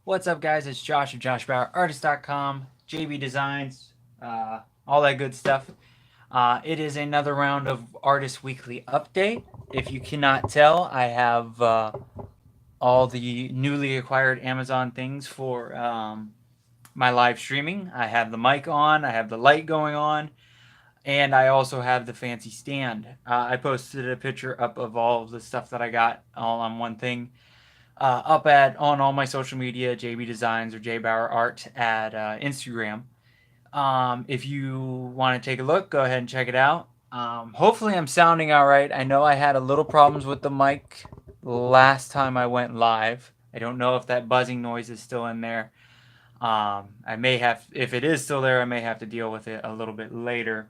What's up, guys? It's Josh of JoshBauerArtist.com, JB Designs, all that good stuff. It is another round of Artist Weekly Update. If you cannot tell, I have all the newly acquired Amazon things for my live streaming. I have the mic on, I have the light going on, and I also have the fancy stand. I posted a picture up of all of the stuff that I got all on one thing up at on all my social media, JB Designs or J Bauer Art at Instagram. If you want to take a look, go ahead and check it out. Hopefully, I'm sounding all right. I know I had a little problems with the mic last time I went live. I don't know if that buzzing noise is still in there. I may have, if it is still there, I may have to deal with it a little bit later.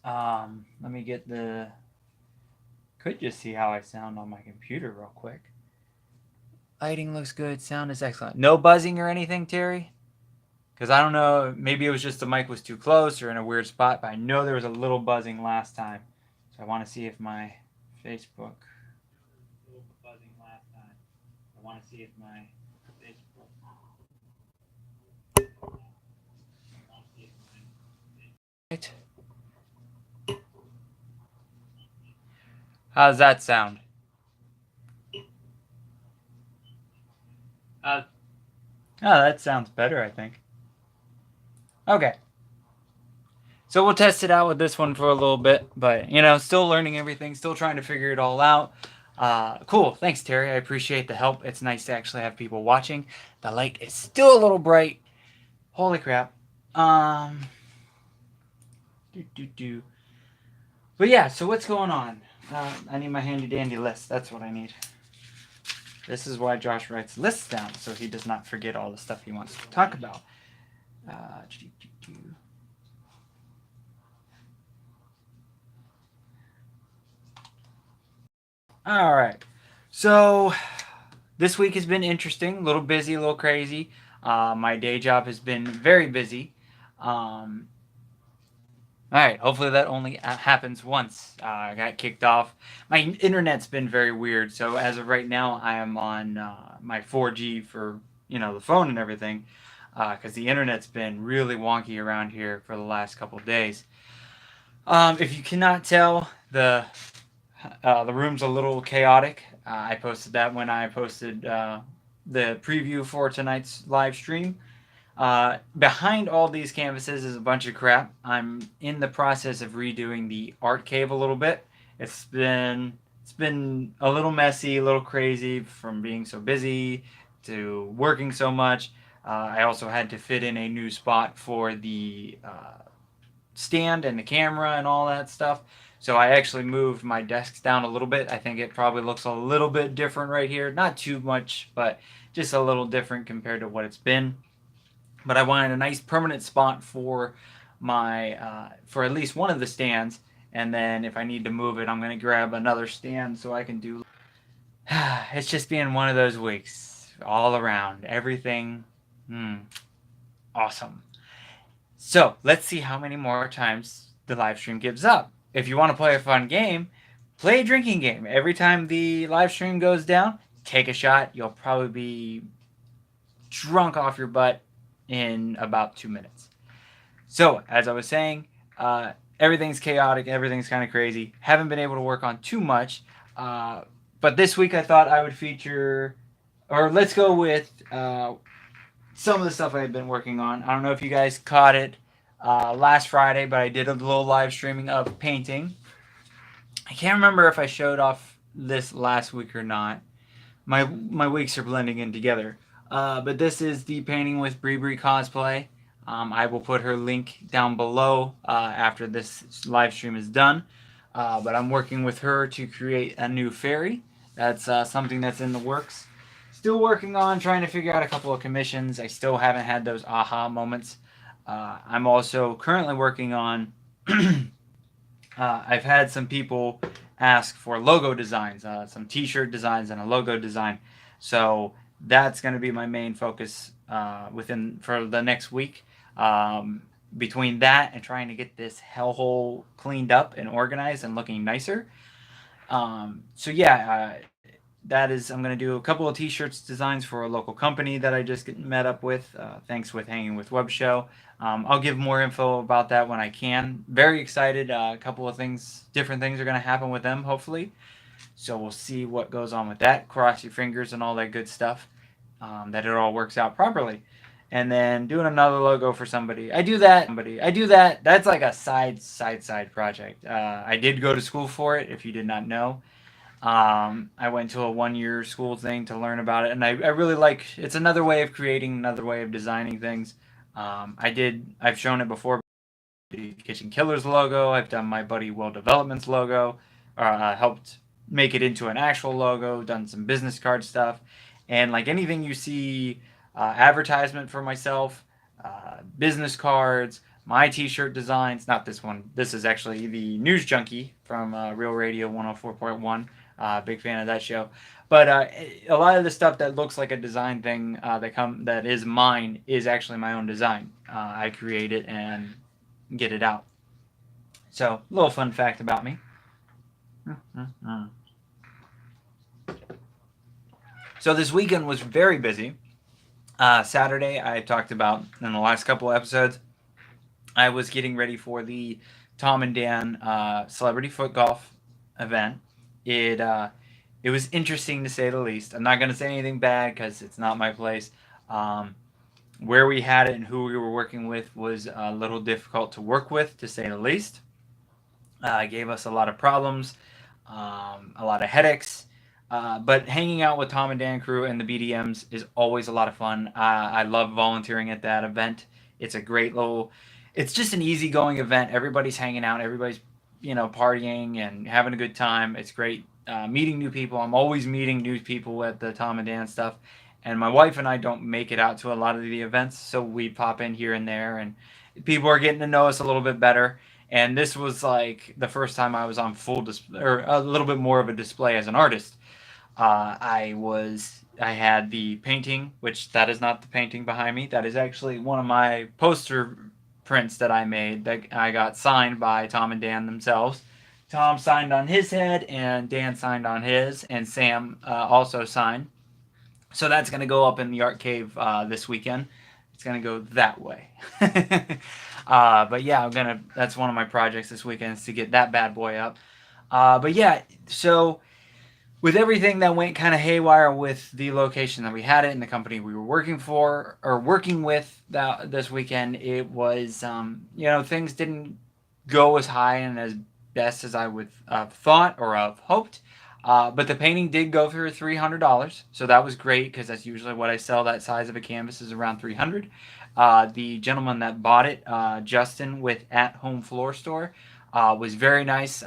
Let me get the. Could just see how I sound on my computer real quick. Lighting looks good. Sound is excellent. No buzzing or anything, Terry? Because I don't know. Maybe it was just the mic was too close or in a weird spot, but I know there was a little buzzing last time. So I want to see if my Facebook. A little buzzing last time. I want to see if my Facebook. Right. How's that sound? Oh, that sounds better, I think. Okay. So we'll test it out with this one for a little bit, but still learning everything, still trying to figure it all out. Cool. Thanks, Terry. I appreciate the help. It's nice to actually have people watching. The light is still a little bright. Holy crap. But yeah, so what's going on? I need my handy dandy list. That's what I need. This is why Josh writes lists down, so he does not forget all the stuff he wants to talk about. All right. So this week has been interesting, a little busy, a little crazy. My day job has been very busy. All right. Hopefully that only happens once. I got kicked off. My internet's been very weird. So as of right now, I am on my 4G for the phone and everything, because the internet's been really wonky around here for the last couple of days. If you cannot tell, the room's a little chaotic. I posted that when I posted the preview for tonight's live stream. Behind all these canvases is a bunch of crap. I'm in the process of redoing the art cave a little bit. It's been a little messy, a little crazy from being so busy to working so much. I also had to fit in a new spot for the stand and the camera and all that stuff. So I actually moved my desks down a little bit. I think it probably looks a little bit different right here. Not too much, but just a little different compared to what it's been. But I wanted a nice permanent spot for my for at least one of the stands, and then if I need to move it, I'm gonna grab another stand so I can do. It's just being one of those weeks all around. Everything, awesome. So let's see how many more times the live stream gives up. If you want to play a fun game, play a drinking game. Every time the live stream goes down, take a shot. You'll probably be drunk off your butt in about 2 minutes. So, as I was saying, everything's chaotic, everything's kind of crazy. Haven't been able to work on too much. But this week I thought I would feature, or let's go with some of the stuff I've been working on. I don't know if you guys caught it last Friday, but I did a little live streaming of painting. I can't remember if I showed off this last week or not. My weeks are blending in together. But this is the painting with Bree Cosplay. I will put her link down below after this live stream is done. But I'm working with her to create a new fairy. That's something that's in the works. Still working on trying to figure out a couple of commissions. I still haven't had those aha moments. I'm also currently working on. I've had some people ask for logo designs, some T-shirt designs, and a logo design. So that's going to be my main focus for the next week. Between that and trying to get this hellhole cleaned up and organized and looking nicer. So yeah, that is, I'm going to do a couple of t-shirts designs for a local company that I just met up with. Thanks with hanging with Web Show. I'll give more info about that when I can. Very excited. A couple of things, different things are going to happen with them, hopefully. So we'll see what goes on with that. Cross your fingers and all that good stuff. That it all works out properly. And then doing another logo for somebody. I do that. That's like a side project. I did go to school for it, if you did not know. I went to a 1-year school thing to learn about it, and I really like. It's another way of creating, another way of designing things. I've shown it before. The Kitchen Killers logo. I've done my buddy Will Development's logo. Helped make it into an actual logo. Done some business card stuff, and like anything you see, advertisement for myself, business cards, my t-shirt designs. Not this one. This is actually the News Junkie from Real Radio 104.1. Big fan of that show. But a lot of the stuff that looks like a design thing that is mine is actually my own design. I create it and get it out. So, a little fun fact about me. So this weekend was very busy. Saturday, I talked about in the last couple episodes, I was getting ready for the Tom and Dan Celebrity Foot Golf event. It was interesting to say the least. I'm not going to say anything bad because it's not my place. Where we had it and who we were working with was a little difficult to work with, to say the least. It gave us a lot of problems, a lot of headaches. But hanging out with Tom and Dan crew and the BDMs is always a lot of fun. I love volunteering at that event. It's a great little. It's just an easygoing event. Everybody's hanging out. Everybody's partying and having a good time. It's great. Meeting new people. I'm always meeting new people at the Tom and Dan stuff. And my wife and I don't make it out to a lot of the events, so we pop in here and there, and people are getting to know us a little bit better. And this was like the first time I was on full display, or a little bit more of a display as an artist. I had the painting, which that is not the painting behind me. That is actually one of my poster prints that I made that I got signed by Tom and Dan themselves. Tom signed on his head, and Dan signed on his, and Sam also signed. So that's going to go up in the art cave this weekend. It's going to go that way. But yeah, that's one of my projects this weekend, is to get that bad boy up. But yeah, so with everything that went kind of haywire with the location that we had it and the company we were working with this weekend, it was, things didn't go as high and as best as I would have thought or have hoped. But the painting did go for $300, so that was great because that's usually what I sell. That size of a canvas is around $300. The gentleman that bought it, Justin with At Home Floor Store, was very nice.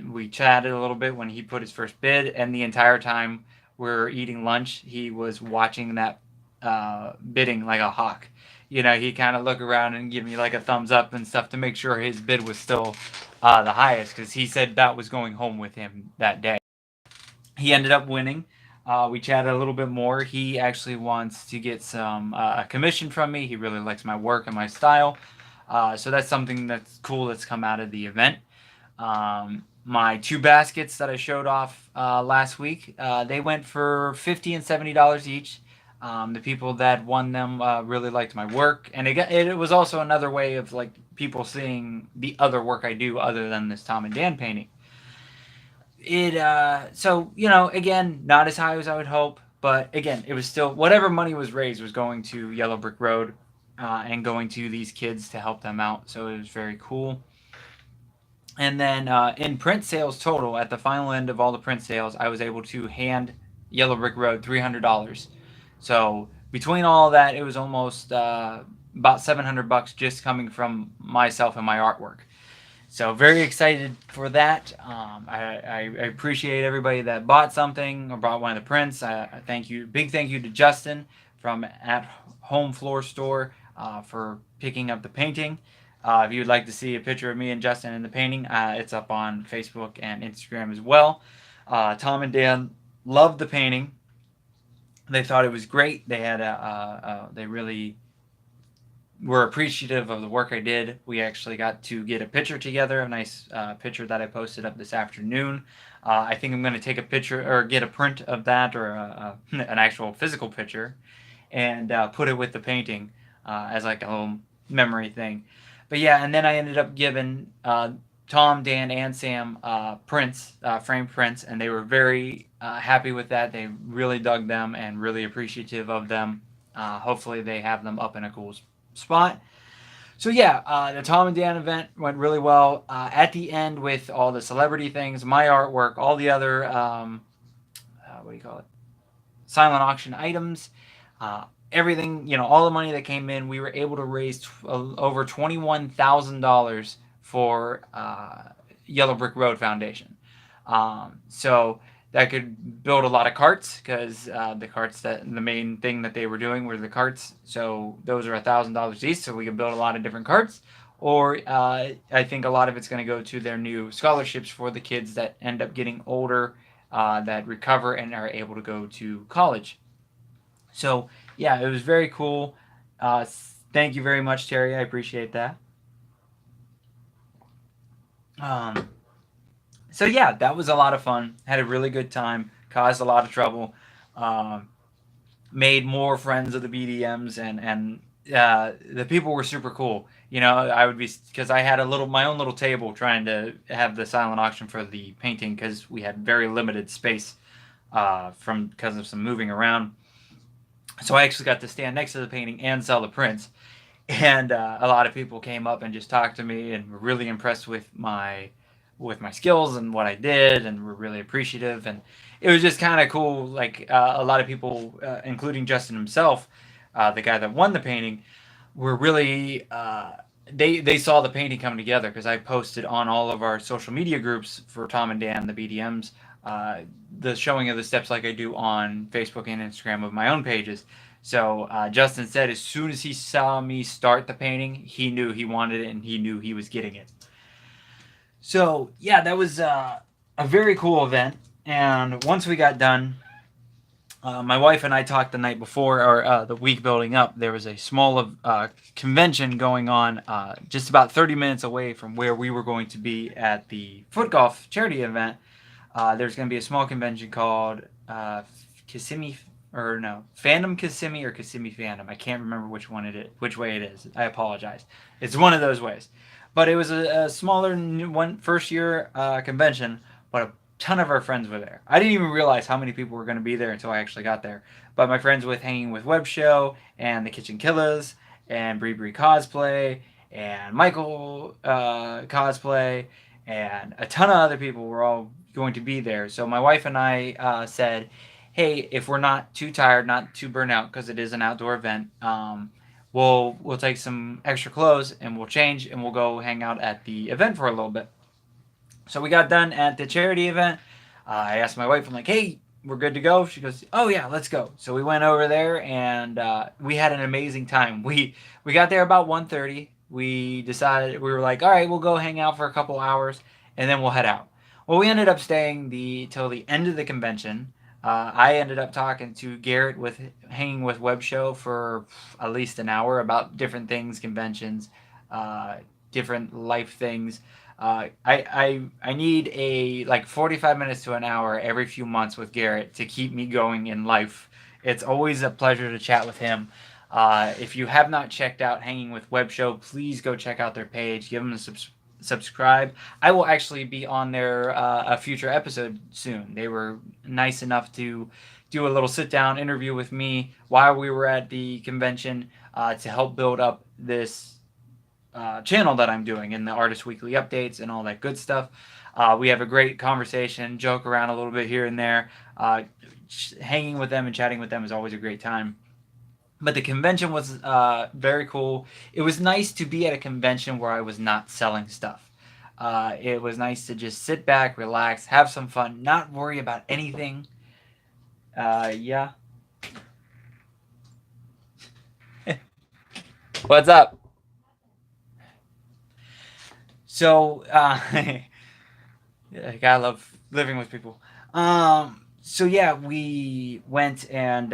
We chatted a little bit when he put his first bid, and the entire time we're eating lunch, he was watching that bidding like a hawk. He kind of look around and give me like a thumbs up and stuff to make sure his bid was still the highest, because he said that was going home with him that day. He ended up winning. We chatted a little bit more. He actually wants to get some a commission from me. He really likes my work and my style. So that's something that's cool that's come out of the event. My 2 baskets that I showed off last week, they went for $50 and $70 each. The people that won them really liked my work, and it was also another way of like people seeing the other work I do other than this Tom and Dan painting. Again, not as high as I would hope, but again, it was still, whatever money was raised was going to Yellow Brick Road and going to these kids to help them out, so it was very cool. And then in print sales total, at the final end of all the print sales, I was able to hand Yellow Brick Road $300. So between all of that, it was almost about $700 just coming from myself and my artwork. So very excited for that. I appreciate everybody that bought something or bought one of the prints. Big thank you to Justin from At Home Floor Store for picking up the painting. If you'd like to see a picture of me and Justin in the painting, it's up on Facebook and Instagram as well. Tom and Dan loved the painting. They thought it was great. They had they really were appreciative of the work I did. We actually got to get a picture together, a nice picture that I posted up this afternoon. I think I'm going to take a picture or get a print of that, or an actual physical picture, and put it with the painting as like a little memory thing. But yeah, and then I ended up giving Tom, Dan, and Sam prints, framed prints, and they were very happy with that. They really dug them and really appreciative of them. Hopefully, they have them up in a cool spot. So yeah, the Tom and Dan event went really well. At the end, with all the celebrity things, my artwork, all the other what do you call it? Silent auction items, everything, all the money that came in, we were able to raise over $21,000 for Yellow Brick Road Foundation. So that could build a lot of carts, because the main thing that they were doing were the carts. So those are $1,000 each, so we could build a lot of different carts. Or I think a lot of it's going to go to their new scholarships for the kids that end up getting older, that recover and are able to go to college. So yeah, it was very cool. Thank you very much, Terry. I appreciate that. Um, so yeah, that was a lot of fun. Had a really good time. Caused a lot of trouble. Um, Made more friends of the BDMs, and the people were super cool. I would be, because I had my own little table trying to have the silent auction for the painting, because we had very limited space from because of some moving around. So I actually got to stand next to the painting and sell the prints, and a lot of people came up and just talked to me and were really impressed with my skills and what I did, and were really appreciative. And it was just kind of cool. Like a lot of people, including Justin himself, the guy that won the painting, were really they saw the painting come together, because I posted on all of our social media groups for Tom and Dan, the BDMs, the showing of the steps, like I do on Facebook and Instagram of my own pages. So Justin said as soon as he saw me start the painting, he knew he wanted it, and he knew he was getting it. So yeah, that was a very cool event. And once we got done, my wife and I talked the night before, or the week building up. There was a small convention going on just about 30 minutes away from where we were going to be at the foot golf charity event. There's going to be a small convention called Kissimmee, or no, Fandom Kissimmee, or Kissimmee Fandom. I can't remember which way it is. I apologize. It's one of those ways. But it was a smaller first year convention, but a ton of our friends were there. I didn't even realize how many people were going to be there until I actually got there. But my friends with Hanging with Web Show, and the Kitchen Killers, and Bree Bree Cosplay, and Michael Cosplay, and a ton of other people were all going to be there. So my wife and I said, hey, if we're not too tired, not too burnt out, because it is an outdoor event, we'll take some extra clothes and we'll change, and we'll go hang out at the event for a little bit. So we got done at the charity event. I asked my wife, I'm like, hey, we're good to go. She goes, oh yeah, let's go. So we went over there, and we had an amazing time. We got there about 1:30. We decided, we were like, all right, we'll go hang out for a couple hours, and then we'll head out. Well, we ended up staying till the end of the convention. I ended up talking to Garrett with Hanging with Web Show for at least an hour about different things, conventions, uh, different life things. I need a like 45 minutes to an hour every few months with Garrett to keep me going in life. It's always a pleasure to chat with him. If you have not checked out Hanging with Web Show, please go check out their page. Give them a subscribe. I will actually be on their a future episode soon. They were nice enough to do a little sit down interview with me while we were at the convention, to help build up this channel that I'm doing, and the Artist Weekly updates and all that good stuff. We have a great conversation, joke around a little bit here and there. Hanging with them and chatting with them is always a great time. But the convention was very cool. It was nice to be at a convention where I was not selling stuff. It was nice to just sit back, relax, have some fun, not worry about anything. Yeah. What's up? So, yeah, I love living with people. So yeah, we went and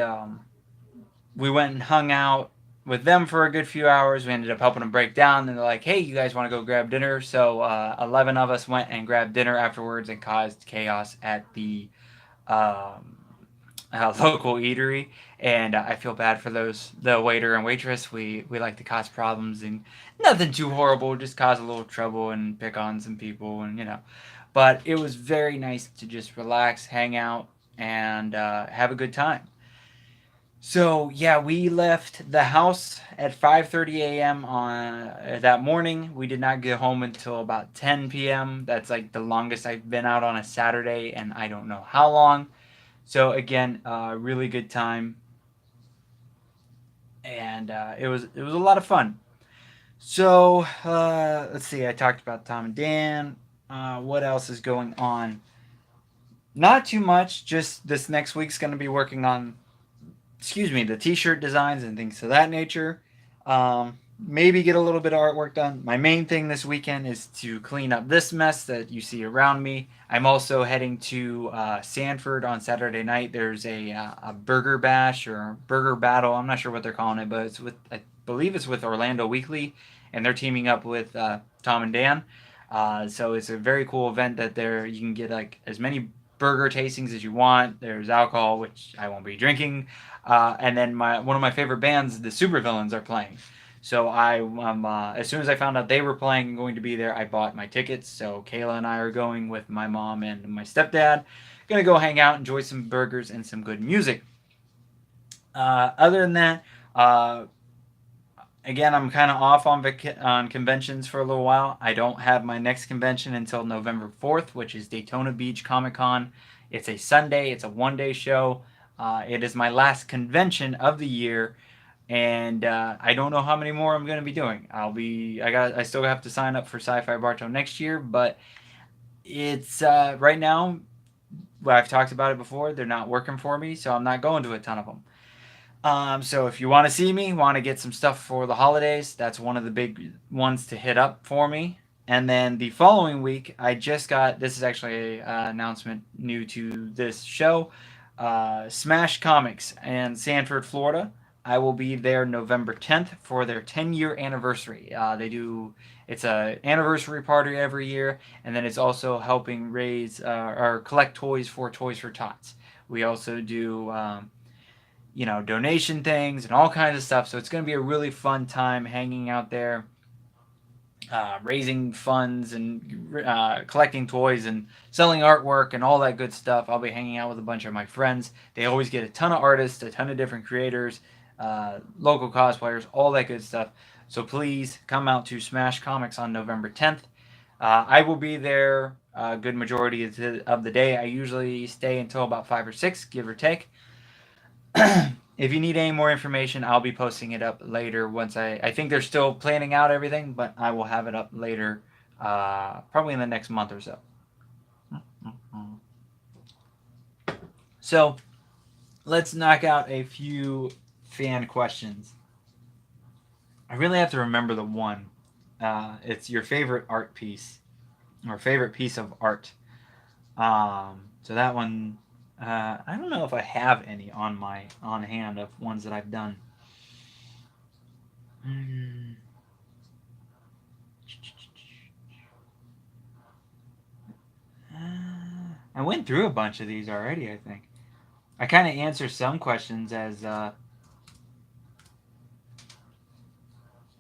hung out. with them for a good few hours. We ended up helping them break down, and they're like, "Hey, you guys want to go grab dinner?" So 11 of us went and grabbed dinner afterwards and caused chaos at the um, local eatery. And I feel bad for the waiter and waitress. We like to cause problems and nothing too horrible, just cause a little trouble and pick on some people, and But it was very nice to just relax, hang out, and have a good time. So yeah, we left the house at 5:30 a.m. on that morning. We did not get home until about 10 p.m. That's like the longest I've been out on a Saturday, and I don't know how long. So again, really good time, and it was a lot of fun. So let's see. I talked about Tom and Dan. What else is going on? Not too much. Just this next week's going to be working on, excuse me, the t-shirt designs and things of that nature. Maybe get a little bit of artwork done. My main thing this weekend is to clean up this mess that you see around me. I'm also heading to Sanford on Saturday night. There's a burger bash or burger battle. I'm not sure what they're calling it, but it's with, I believe it's with Orlando Weekly, and they're teaming up with Tom and Dan. So it's a very cool event that there you can get like as many burger tastings as you want. There's alcohol, which I won't be drinking, and then one of my favorite bands, the Supervillains, are playing. So as soon as I found out they were playing and going to be there, I bought my tickets. So Kayla and I are going with my mom and my stepdad. Gonna go hang out, enjoy some burgers and some good music. Other than that, uh, again, I'm kind of off on conventions for a little while. I don't have my next convention until November 4th, which is Daytona Beach Comic Con. It's a Sunday. It's a one-day show. It is my last convention of the year, and I don't know how many more I'm going to be doing. I still have to sign up for Sci-Fi Bartow next year, but it's right now. Well, I've talked about it before. They're not working for me, so I'm not going to a ton of them. So if you want to see me, want to get some stuff for the holidays, that's one of the big ones to hit up for me. And then the following week, I just got, this is actually an announcement new to this show, Smash Comics in Sanford, Florida. I will be there November 10th for their 10-year anniversary. It's a anniversary party every year, and then it's also helping raise or collect toys for Toys for Tots. We also do donation things and all kinds of stuff. So it's going to be a really fun time hanging out there, raising funds and collecting toys and selling artwork and all that good stuff. I'll be hanging out with a bunch of my friends. They always get a ton of artists, a ton of different creators, local cosplayers, all that good stuff. So please come out to Smash Comics on November 10th. I will be there a good majority of the day. I usually stay until about 5 or 6, give or take. If you need any more information, I'll be posting it up later once I think they're still planning out everything, but I will have it up later, probably in the next month or so. So let's knock out a few fan questions. I really have to remember the one. It's your favorite art piece or favorite piece of art. So that one, I don't know if I have any on hand of ones that I've done. Mm. I went through a bunch of these already, I think. I kind of answer some questions as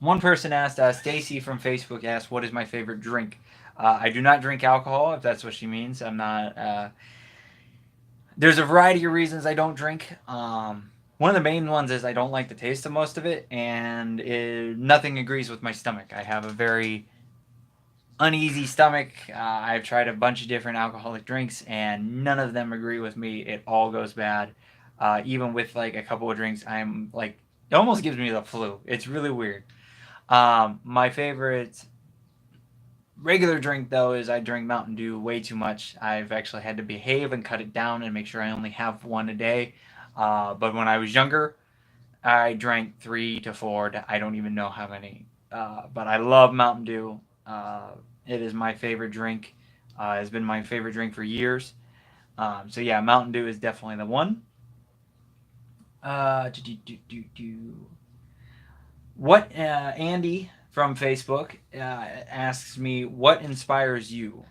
one person asked, Stacy from Facebook asked, "What is my favorite drink?" I do not drink alcohol, if that's what she means. I'm not. There's a variety of reasons I don't drink. One of the main ones is I don't like the taste of most of it, and nothing agrees with my stomach. I have a very uneasy stomach. I've tried a bunch of different alcoholic drinks, and none of them agree with me. It all goes bad. Even with like a couple of drinks, I'm like, it almost gives me the flu. It's really weird. My favorite regular drink though is I drink Mountain Dew way too much. I've actually had to behave and cut it down and make sure I only have one a day. But when I was younger, I drank 3 to 4. I don't even know how many. But I love Mountain Dew. It is my favorite drink. It's been my favorite drink for years. So yeah, Mountain Dew is definitely the one. Do, do, do, do, do. Andy from Facebook asks me, what inspires you?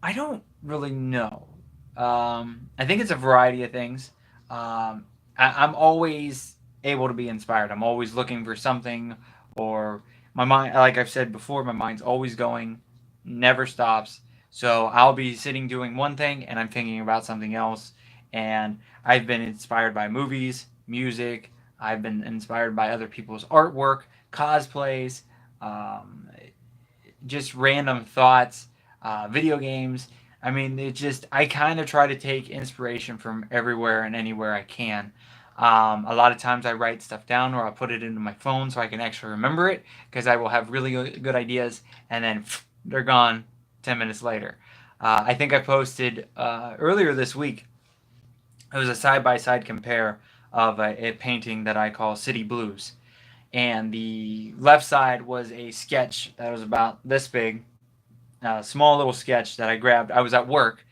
I don't really know. I think it's a variety of things. I'm always able to be inspired. I'm always looking for something, or my mind, like I've said before, my mind's always going, never stops. So I'll be sitting doing one thing and I'm thinking about something else. And I've been inspired by movies, music. I've been inspired by other people's artwork, cosplays, um, just random thoughts, video games. I mean, it just, I kind of try to take inspiration from everywhere and anywhere I can. A lot of times I write stuff down or I'll put it into my phone so I can actually remember it because I will have really good ideas and then they're gone 10 minutes later. I think I posted earlier this week, it was a side by side compare of a painting that I call City Blues. And the left side was a sketch that was about this big, small little sketch that I grabbed. I was at work,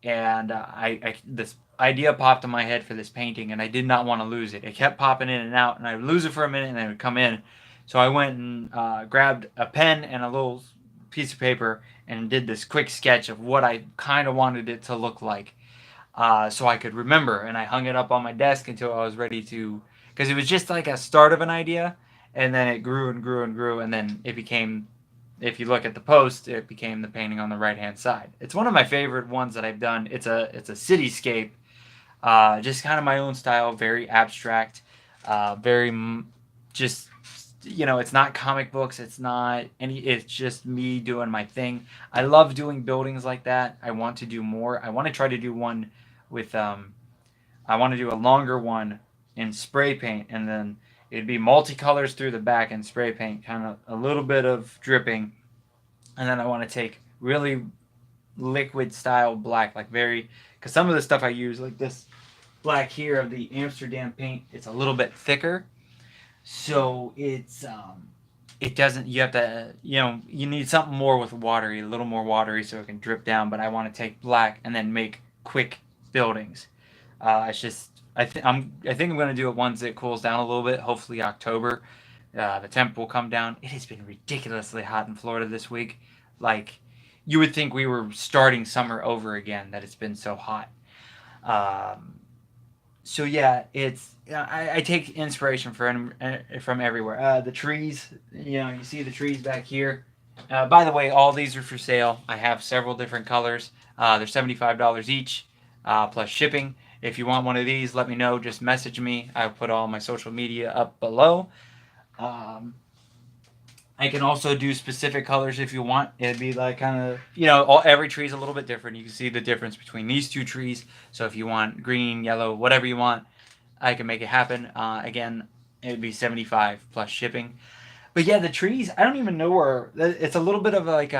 and I this idea popped in my head for this painting, and I did not want to lose it. It kept popping in and out, and I would lose it for a minute, and then it would come in. So I went and grabbed a pen and a little piece of paper and did this quick sketch of what I kind of wanted it to look like, so I could remember. And I hung it up on my desk until I was ready to, because it was just like a start of an idea, and then it grew and grew and grew, and then it became, if you look at the post, it became the painting on the right hand side. It's one of my favorite ones that I've done. It's a cityscape, just kind of my own style, very abstract, very just, it's not comic books. It's not any. It's just me doing my thing. I love doing buildings like that. I want to do more. I want to try to do one with I want to do a longer one in spray paint, and then it'd be multicolors through the back and spray paint, kind of a little bit of dripping, and then I want to take really liquid style black, like very, because some of the stuff I use, like this black here of the Amsterdam paint, it's a little bit thicker, so it doesn't. You have to, you need something more with watery, a little more watery, so it can drip down. But I want to take black and then make quick buildings. It's just I think I'm gonna do it once it cools down a little bit. Hopefully October, the temp will come down. It has been ridiculously hot in Florida this week. Like, you would think we were starting summer over again. That it's been so hot. Um, so yeah, it's, I take inspiration from everywhere. The trees, you see the trees back here. By the way, all these are for sale. I have several different colors. They're $75 each, plus shipping. If you want one of these, let me know. Just message me. I'll put all my social media up below. Um, I can also do specific colors if you want. It'd be like kind of, every tree is a little bit different. You can see the difference between these two trees. So if you want green, yellow, whatever you want, I can make it happen. Again, it'd be 75 plus shipping. But yeah, the trees, I don't even know where. It's a little bit of like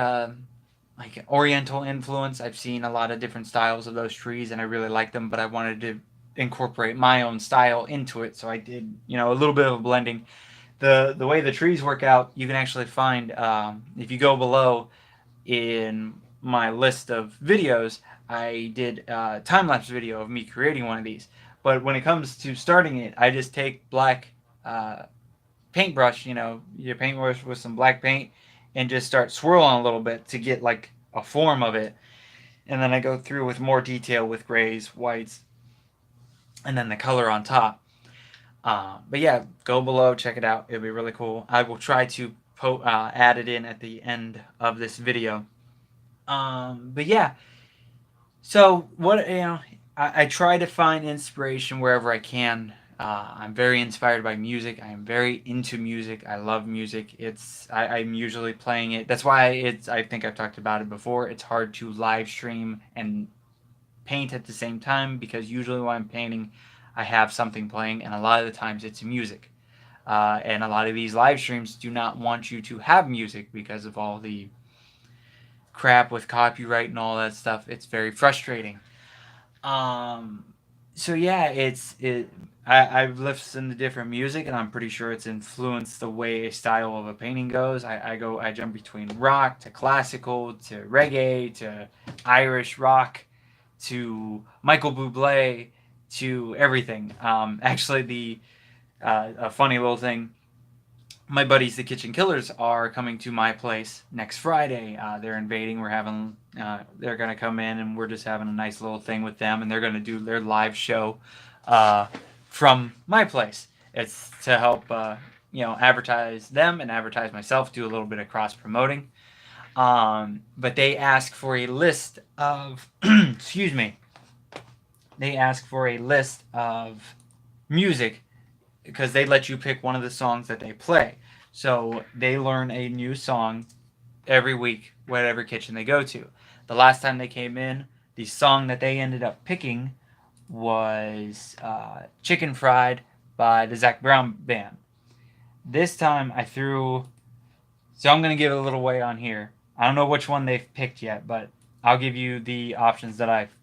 Oriental influence. I've seen a lot of different styles of those trees, and I really like them. But I wanted to incorporate my own style into it, so I did, a little bit of a blending. The way the trees work out, you can actually find, if you go below in my list of videos, I did a time lapse video of me creating one of these. But when it comes to starting it, I just take black paintbrush, your paintbrush with some black paint, and just start swirling a little bit to get like a form of it. And then I go through with more detail with grays, whites, and then the color on top. But yeah, go below, check it out. It'll be really cool. I will try to add it in at the end of this video. But yeah, so what, I try to find inspiration wherever I can. I'm very inspired by music. I am very into music. I love music. I'm usually playing it. That's why I think I've talked about it before. It's hard to live stream and paint at the same time because usually when I'm painting, I have something playing, and a lot of the times it's music. And a lot of these live streams do not want you to have music because of all the crap with copyright and all that stuff. It's very frustrating. Um, so yeah, I've listened to different music, and I'm pretty sure it's influenced the way a style of a painting goes. I jump between rock to classical to reggae to Irish rock to Michael Bublé to everything. Actually, a funny little thing. my buddies, the Kitchen Killers, are coming to my place next Friday. They're invading. We're having. They're gonna come in, and we're just having a nice little thing with them, and they're gonna do their live show uh, from my place. It's to help, advertise them and advertise myself. Do a little bit of cross promoting. But they ask for a list of. Excuse me. They ask for a list of music because they let you pick one of the songs that they play. So they learn a new song every week, whatever kitchen they go to. The last time they came in, the song that they ended up picking was Chicken Fried by the Zac Brown Band. This time I threw. So I'm going to give it a little way on here. I don't know which one they've picked yet, but I'll give you the options that I've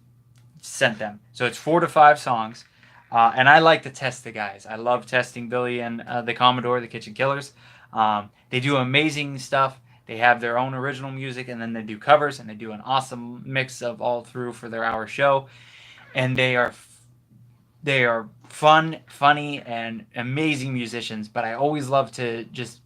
sent them. So it's 4 to 5 songs. And I like to test the guys. I love testing Billy and the Commodore, the Kitchen Killers. They do amazing stuff. They have their own original music, and then they do covers, and they do an awesome mix of all through for their hour show. And they are fun, funny, and amazing musicians. But I always love to just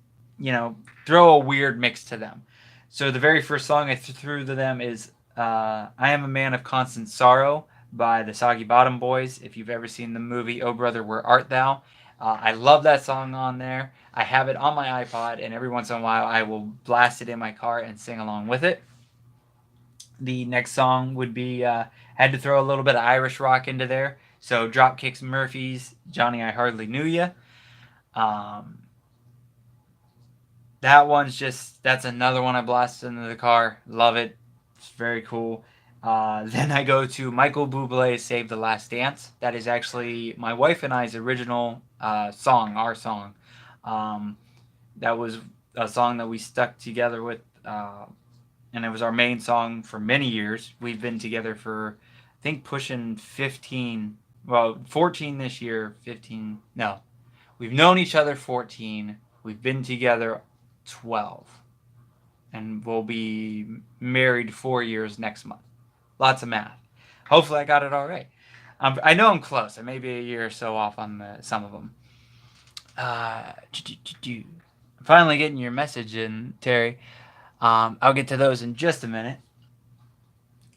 throw a weird mix to them. So the very first song I threw to them is "I Am a Man of Constant Sorrow" by the Soggy Bottom Boys. If you've ever seen the movie "Oh Brother, Where Art Thou," I love that song on there. I have it on my iPod, and every once in a while I will blast it in my car and sing along with it. The next song would be had to throw a little bit of Irish rock into there. So Dropkicks Murphys, "Johnny I Hardly Knew Ya." Um, that's another one I blasted into the car. Love it. It's very cool. Then I go to Michael Bublé's "Save the Last Dance." That is actually my wife and I's original song, our song. Um, that was a song that we stuck together with, and it was our main song for many years. We've been together for, I think, pushing 15, well, 14 this year, 15, no. We've known each other 14. We've been together 12. And we'll be married 4 years next month. Lots of math. Hopefully I got it all right. I know I'm close. I may be a year or so off on some of them. I'm finally getting your message in, Terry. I'll get to those in just a minute.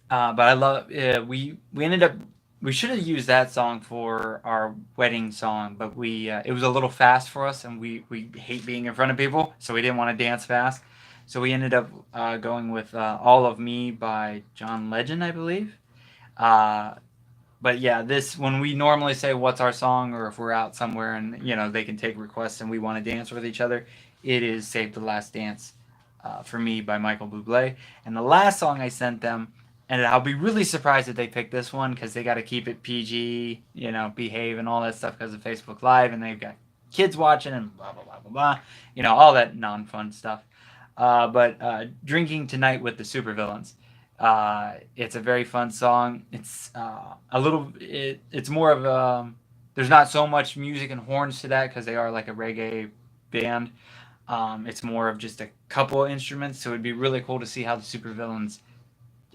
But I love. We ended up. We should have used that song for our wedding song, but it was a little fast for us, and we hate being in front of people, so we didn't want to dance fast. So we ended up going with "All of Me" by John Legend, I believe. Uh, but yeah, this when we normally say what's our song, or if we're out somewhere and they can take requests and we want to dance with each other, it is "Save the Last Dance" for me by Michael Bublé. And the last song I sent them, and I'll be really surprised if they pick this one because they got to keep it PG, behave and all that stuff because of Facebook Live, and they've got kids watching and blah blah blah blah blah, all that non-fun stuff. But "Drinking Tonight with the Supervillains." It's a very fun song. It's it's more of there's not so much music and horns to that because they are like a reggae band. It's more of just a couple of instruments, so it'd be really cool to see how the Supervillains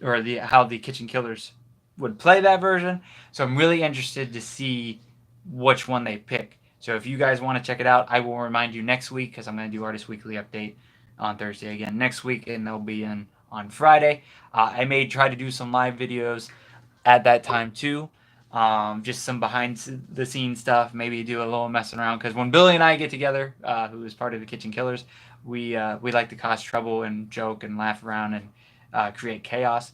or how the Kitchen Killers would play that version. So I'm really interested to see which one they pick. So if you guys want to check it out, I will remind you next week because I'm going to do Artist Weekly Update on Thursday again next week, and they'll be in on Friday. I may try to do some live videos at that time too. Just some behind the scenes stuff. Maybe do a little messing around because when Billy and I get together, who is part of the Kitchen Killers, we like to cause trouble and joke and laugh around and create chaos.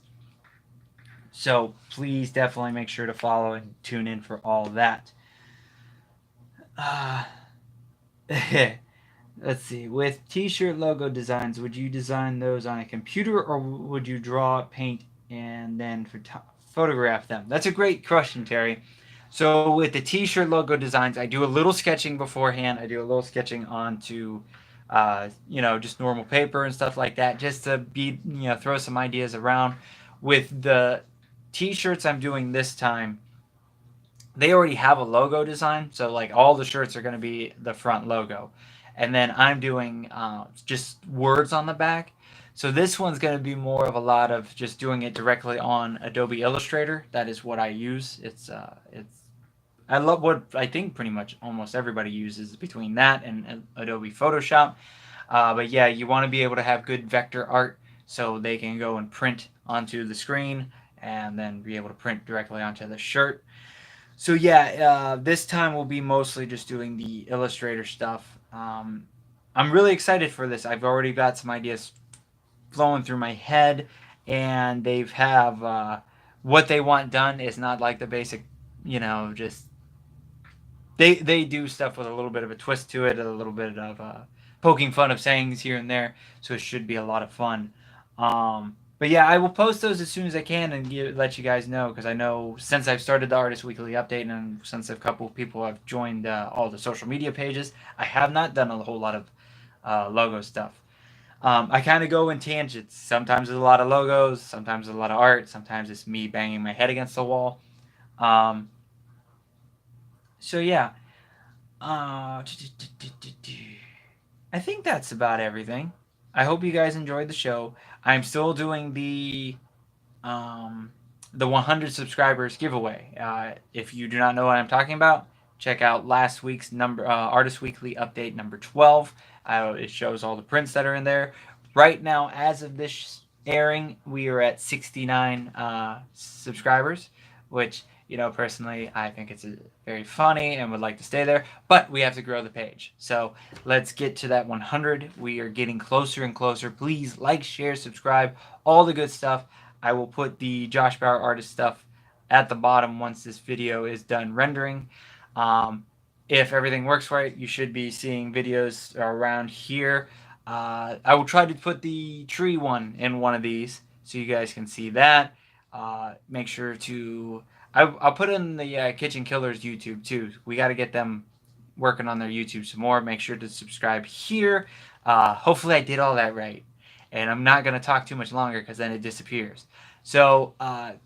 So please definitely make sure to follow and tune in for all that. Let's see. With t-shirt logo designs, would you design those on a computer or would you draw, paint, and then photograph them? That's a great question, Terry. So with the t-shirt logo designs, I do a little sketching beforehand. I do a little sketching onto, just normal paper and stuff like that, just to throw some ideas around. With the t-shirts I'm doing this time, they already have a logo design, so like all the shirts are going to be the front logo, and then I'm doing just words on the back. So this one's going to be more of a lot of just doing it directly on Adobe Illustrator. That is what I use. It's I love what I think pretty much almost everybody uses between that and Adobe Photoshop. But yeah, you want to be able to have good vector art so they can go and print onto the screen and then be able to print directly onto the shirt. So yeah, this time we'll be mostly just doing the Illustrator stuff. I'm really excited for this. I've already got some ideas flowing through my head, and they've have what they want done is not like the basic, just they do stuff with a little bit of a twist to it, a little bit of poking fun of sayings here and there. So it should be a lot of fun. But yeah, I will post those as soon as I can and let you guys know, because I know since I've started the Artist Weekly update and since a couple of people have joined all the social media pages, I have not done a whole lot of logo stuff. I kind of go in tangents. Sometimes there's a lot of logos, sometimes there's a lot of art, sometimes it's me banging my head against the wall. Um, so yeah, I think that's about everything. I hope you guys enjoyed the show. I'm still doing um, the 100 subscribers giveaway. If you do not know what I'm talking about, check out last week's Artist Weekly update number 12. It shows all the prints that are in there. Right now, as of this airing, we are at 69 subscribers, which, personally, I think it's very funny and would like to stay there, but we have to grow the page. So let's get to that 100. We are getting closer and closer. Please like, share, subscribe, all the good stuff. I will put the Josh Bauer artist stuff at the bottom once this video is done rendering. If everything works right, you should be seeing videos around here. I will try to put the tree one in one of these so you guys can see that. Make sure to... I'll put in the Kitchen Killers YouTube too. We got to get them working on their YouTube some more. Make sure to subscribe here. Hopefully I did all that right. And I'm not going to talk too much longer because then it disappears. So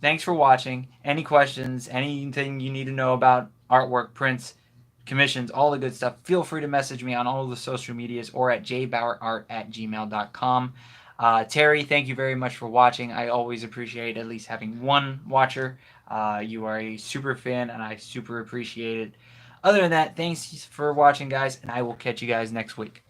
thanks for watching. Any questions, anything you need to know about artwork, prints, commissions, all the good stuff, feel free to message me on all of the social medias or at jbauerart@gmail.com. Terry, thank you very much for watching. I always appreciate at least having one watcher. You are a super fan, and I super appreciate it. Other than that, thanks for watching, guys, and I will catch you guys next week.